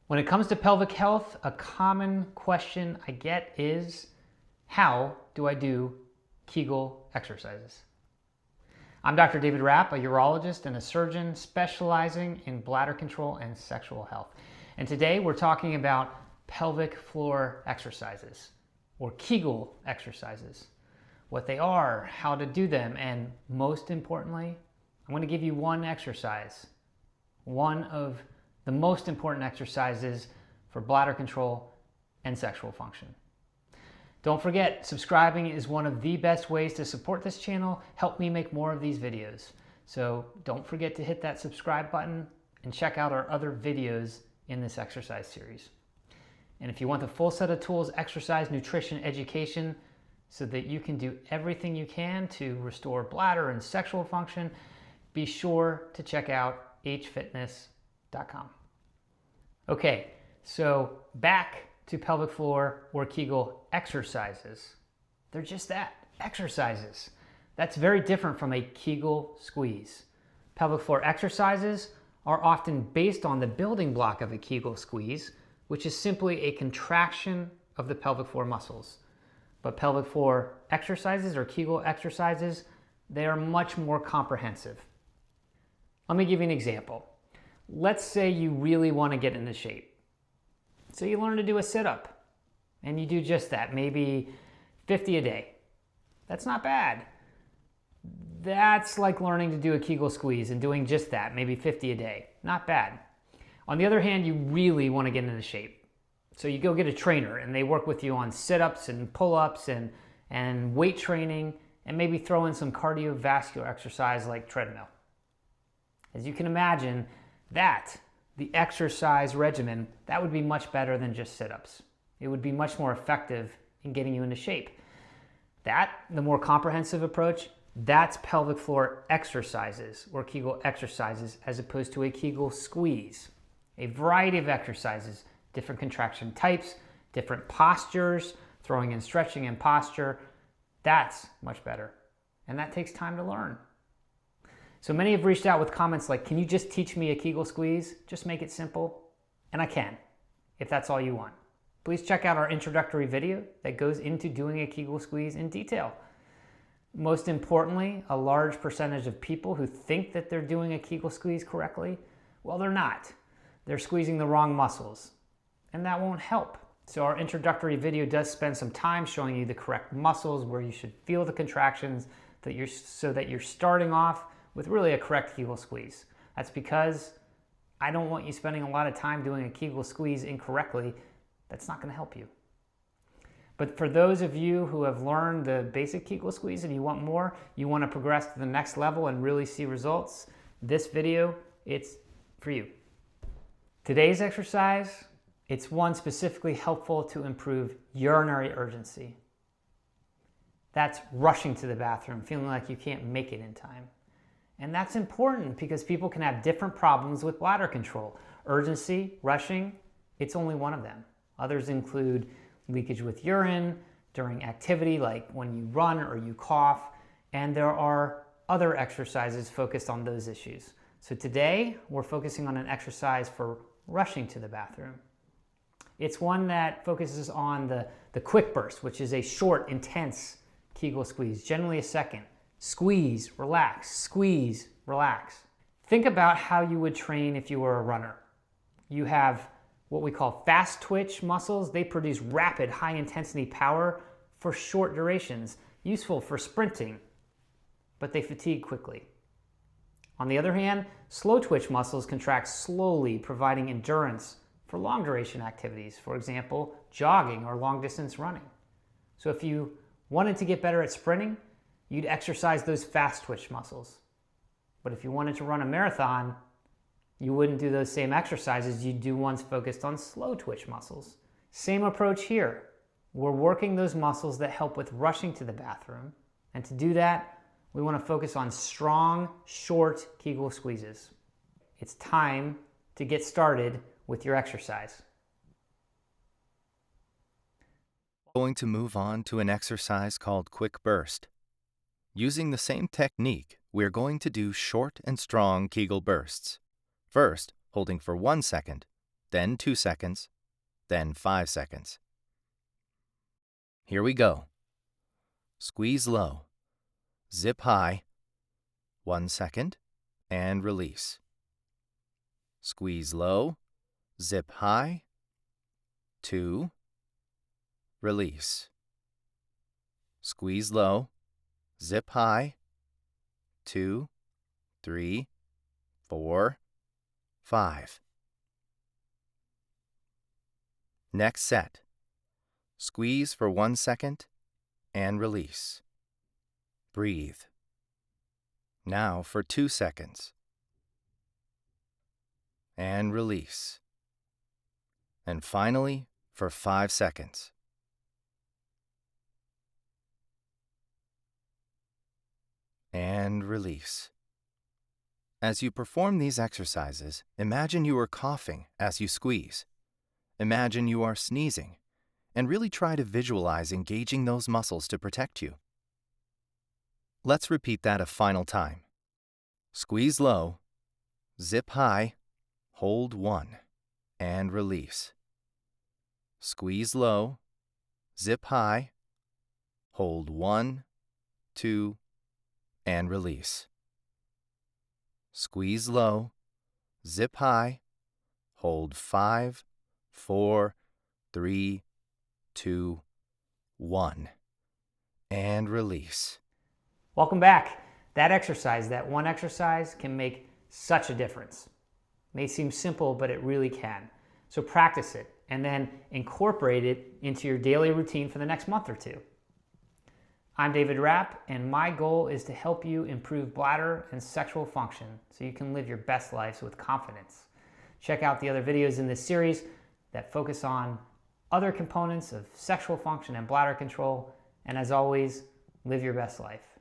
When it comes to pelvic health, a common question I get is, how do I do Kegel exercises? I'm Dr. David Rapp, a urologist and a surgeon specializing in bladder control and sexual health. And today we're talking about pelvic floor exercises, or Kegel exercises, what they are, how to do them, and most importantly, I'm going to give you one exercise, one of the most important exercises for bladder control and sexual function. Don't forget, subscribing is one of the best ways to support this channel, help me make more of these videos. So don't forget to hit that subscribe button and check out our other videos in this exercise series. And if you want the full set of tools, exercise, nutrition, education, so that you can do everything you can to restore bladder and sexual function, be sure to check out hfitness.com. Okay, so back to pelvic floor or Kegel exercises. They're just that, exercises. That's very different from a Kegel squeeze. Pelvic floor exercises are often based on the building block of a Kegel squeeze, which is simply a contraction of the pelvic floor muscles. But pelvic floor exercises or Kegel exercises, they are much more comprehensive. Let me give you an example. Let's say you really want to get into shape. So you learn to do a sit-up, and you do just that, maybe 50 a day. That's not bad. That's like learning to do a Kegel squeeze and doing just that, maybe 50 a day. Not bad. On the other hand, you really want to get into shape. So you go get a trainer, and they work with you on sit-ups and pull-ups and weight training, and maybe throw in some cardiovascular exercise like treadmill. As you can imagine, the exercise regimen, that would be much better than just sit-ups. It would be much more effective in getting you into shape. The more comprehensive approach, that's pelvic floor exercises or Kegel exercises as opposed to a Kegel squeeze. A variety of exercises, different contraction types, different postures, throwing in stretching and posture. That's much better. And that takes time to learn. So many have reached out with comments like, can you just teach me a Kegel squeeze? Just make it simple. And I can, if that's all you want. Please check out our introductory video that goes into doing a Kegel squeeze in detail. Most importantly, a large percentage of people who think that they're doing a Kegel squeeze correctly, well, they're not. They're squeezing the wrong muscles, and that won't help. So our introductory video does spend some time showing you the correct muscles, where you should feel the contractions, so that you're starting off with really a correct Kegel squeeze. That's because I don't want you spending a lot of time doing a Kegel squeeze incorrectly. That's not going to help you. But for those of you who have learned the basic Kegel squeeze and you want more, you want to progress to the next level and really see results, this video, it's for you. Today's exercise, it's one specifically helpful to improve urinary urgency. That's rushing to the bathroom, feeling like you can't make it in time. And that's important because people can have different problems with bladder control. Urgency, rushing, it's only one of them. Others include leakage with urine during activity like when you run or you cough, and there are other exercises focused on those issues. So today we're focusing on an exercise for rushing to the bathroom. It's one that focuses on the quick burst, which is a short, intense Kegel squeeze, generally a second. Squeeze, relax, squeeze, relax. Think about how you would train if you were a runner. You have what we call fast twitch muscles. They produce rapid, high intensity power for short durations, useful for sprinting, but they fatigue quickly. On the other hand, slow twitch muscles contract slowly, providing endurance for long duration activities, for example, jogging or long distance running. So if you wanted to get better at sprinting, you'd exercise those fast twitch muscles. But if you wanted to run a marathon, you wouldn't do those same exercises. You'd do ones focused on slow twitch muscles. Same approach here. We're working those muscles that help with rushing to the bathroom. And to do that, we want to focus on strong, short Kegel squeezes. It's time to get started with your exercise. Going to move on to an exercise called quick burst. Using the same technique, we're going to do short and strong Kegel bursts. First, holding for 1 second, then 2 seconds, then 5 seconds. Here we go. Squeeze low, zip high, 1 second, and release. Squeeze low, zip high, 2, release. Squeeze low, zip high, 2, 3, 4, 5. Next set. Squeeze for 1 second and release. Breathe. Now for 2 seconds. And release. And finally for 5 seconds. And release. As you perform these exercises, imagine you are coughing as you squeeze. Imagine you are sneezing, and really try to visualize engaging those muscles to protect you. Let's repeat that a final time. Squeeze low, zip high, hold 1, and release. Squeeze low, zip high, hold 1, 2, and release. Squeeze low, zip high, hold 5, 4, 3, 2, 1, and release. Welcome back. That exercise, that one exercise, can make such a difference. It may seem simple, but it really can. So practice it and then incorporate it into your daily routine for the next month or two. I'm David Rapp, and my goal is to help you improve bladder and sexual function so you can live your best lives with confidence. Check out the other videos in this series that focus on other components of sexual function and bladder control, and as always, live your best life.